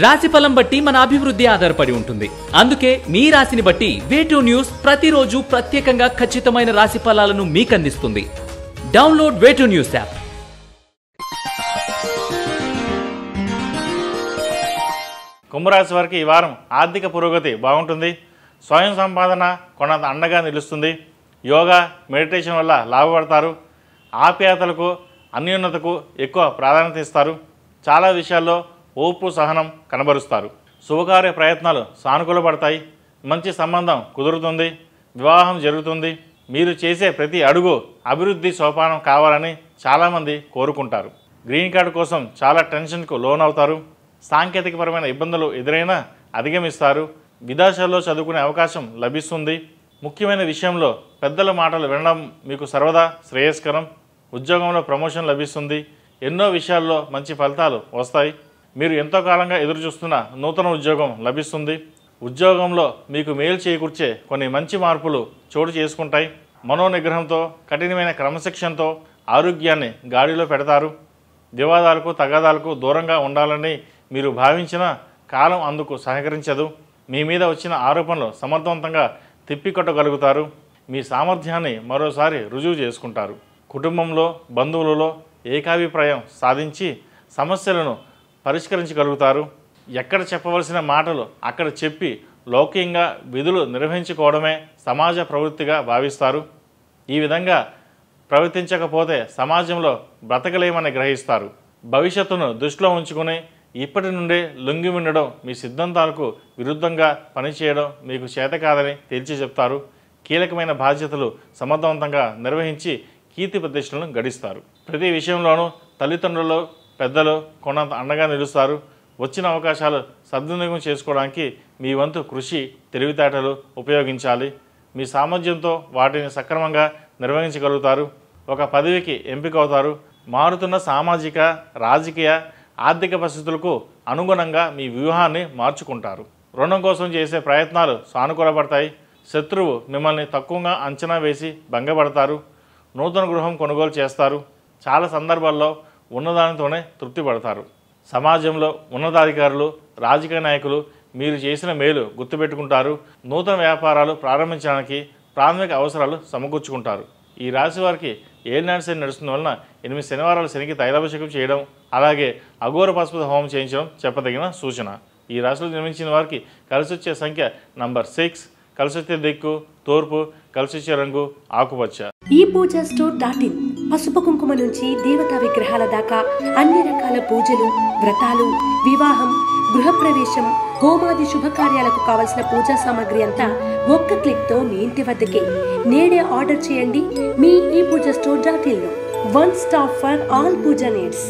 రాశిఫలం బట్టి మన అభివృద్ధి ఆధారపడి ఉంటుంది. అందుకే మీ రాశిని బట్టి వే2 న్యూస్ ప్రతిరోజు ప్రత్యేకంగా ఖచ్చితమైన రాశి ఫలాలను మీకు అందిస్తుంది. డౌన్లోడ్ వే2 న్యూస్ యాప్. కుంభరాశి వారికి ఈ వారం ఆర్థిక పురోగతి బాగుంటుంది. స్వయం సంపాదన కొనంత అండగా నిలుస్తుంది. యోగా, మెడిటేషన్ వల్ల లాభపడతారు. ఆప్యాయతలకు, అన్యోన్యతకు ఎక్కువ ప్రాధాన్యత ఇస్తారు. చాలా విషయాల్లో ఓర్పు, సహనం కనబరుస్తారు. శుభకార్య ప్రయత్నాలు సానుకూలపడతాయి. మంచి సంబంధం కుదురుతుంది. వివాహం జరుగుతుంది. మీరు చేసే ప్రతి అడుగు అభివృద్ధి సోపానం కావాలని చాలామంది కోరుకుంటారు. గ్రీన్ కార్డు కోసం చాలా టెన్షన్కు లోనవుతారు. సాంకేతికపరమైన ఇబ్బందులు ఎదురైనా అధిగమిస్తారు. విదేశాల్లో చదువుకునే అవకాశం లభిస్తుంది. ముఖ్యమైన విషయంలో పెద్దల మాటలు వినడం మీకు సర్వదా శ్రేయస్కరం. ఉద్యోగంలో ప్రమోషన్ లభిస్తుంది. ఎన్నో విషయాల్లో మంచి ఫలితాలు వస్తాయి. మీరు ఎంతో కాలంగా ఎదురుచూస్తున్న నూతన ఉద్యోగం లభిస్తుంది. ఉద్యోగంలో మీకు మేలు చేకూర్చే కొన్ని మంచి మార్పులు చోటు చేసుకుంటాయి. మనోనిగ్రహంతో, కఠినమైన క్రమశిక్షణతో ఆరోగ్యాన్ని గాడిలో పెడతారు. వివాదాలకు, తగాదాలకు దూరంగా ఉండాలని మీరు భావించిన కాలం అందుకు సహకరించదు. మీ మీద వచ్చిన ఆరోపణలు సమర్థవంతంగా తిప్పికొట్టగలుగుతారు. మీ సామర్థ్యాన్ని మరోసారి రుజువు చేసుకుంటారు. కుటుంబంలో, బంధువులలో ఏకాభిప్రాయం సాధించి సమస్యలను పరిష్కరించగలుగుతారు. ఎక్కడ చెప్పవలసిన మాటలు అక్కడ చెప్పి లౌకికంగా విధులు నిర్వహించుకోవడమే సమాజ ప్రవృత్తిగా భావిస్తారు. ఈ విధంగా ప్రవర్తించకపోతే సమాజంలో బ్రతకలేమని గ్రహిస్తారు. భవిష్యత్తును దృష్టిలో ఉంచుకుని ఇప్పటి నుండే లొంగి ఉండడం, మీ సిద్ధాంతాలకు విరుద్ధంగా పనిచేయడం మీకు చేత కాదని తేల్చి చెప్తారు. కీలకమైన బాధ్యతలు సమర్థవంతంగా నిర్వహించి కీర్తి ప్రతిష్టలను గడిస్తారు. ప్రతి విషయంలోనూ తల్లిదండ్రులు, పెద్దలు కొన్నంత అండగా నిలుస్తారు. వచ్చిన అవకాశాలు సద్వినియోగం చేసుకోవడానికి మీ వంతు కృషి, తెలివితేటలు ఉపయోగించాలి. మీ సామర్థ్యంతో వాటిని సక్రమంగా నిర్వహించగలుగుతారు. ఒక పదవికి ఎంపిక అవుతారు. మారుతున్న సామాజిక, రాజకీయ, ఆర్థిక పరిస్థితులకు అనుగుణంగా మీ వ్యూహాన్ని మార్చుకుంటారు. రుణం కోసం చేసే ప్రయత్నాలు సానుకూలపడతాయి. శత్రువు మిమ్మల్ని తక్కువగా అంచనా వేసి భంగపడతారు. నూతన గృహం కొనుగోలు చేస్తారు. చాలా సందర్భాల్లో ఉన్నదానితోనే తృప్తి పడతారు. సమాజంలో ఉన్నతాధికారులు, రాజకీయ నాయకులు మీరు చేసిన మేలు గుర్తుపెట్టుకుంటారు. నూతన వ్యాపారాలు ప్రారంభించడానికి ప్రాథమిక అవసరాలు సమకూర్చుకుంటారు. ఈ రాశి వారికి ఏలినాటి శని నడుస్తున్న వలన 8 శనివారాలు శనికి తైలాభిషేకం చేయడం, అలాగే అఘోర పశుపతి హోమం చేయించడం చెప్పదగిన సూచన. ఈ రాశిలో జన్మించిన వారికి కలిసొచ్చే సంఖ్య నంబర్ 6, కలిసొచ్చే దిక్కు తూర్పు, కలిసొచ్చే రంగు ఆకుపచ్చ. ఈ పూజ స్టోర్.in పసుపు కుంకుమ నుంచి దేవతా విగ్రహాల దాకా అన్ని రకాల పూజలు, వ్రతాలు, వివాహం, గృహప్రవేశం, హోమాది శుభకార్యాలకు కావలసిన పూజా సామాగ్రి అంతా ఒక్క క్లిక్ తో మీ ఇంటి వద్దకే. నేడే ఆర్డర్ చేయండి మీ ఈ పూజ స్టోర్.in లో. One stop for all puja needs.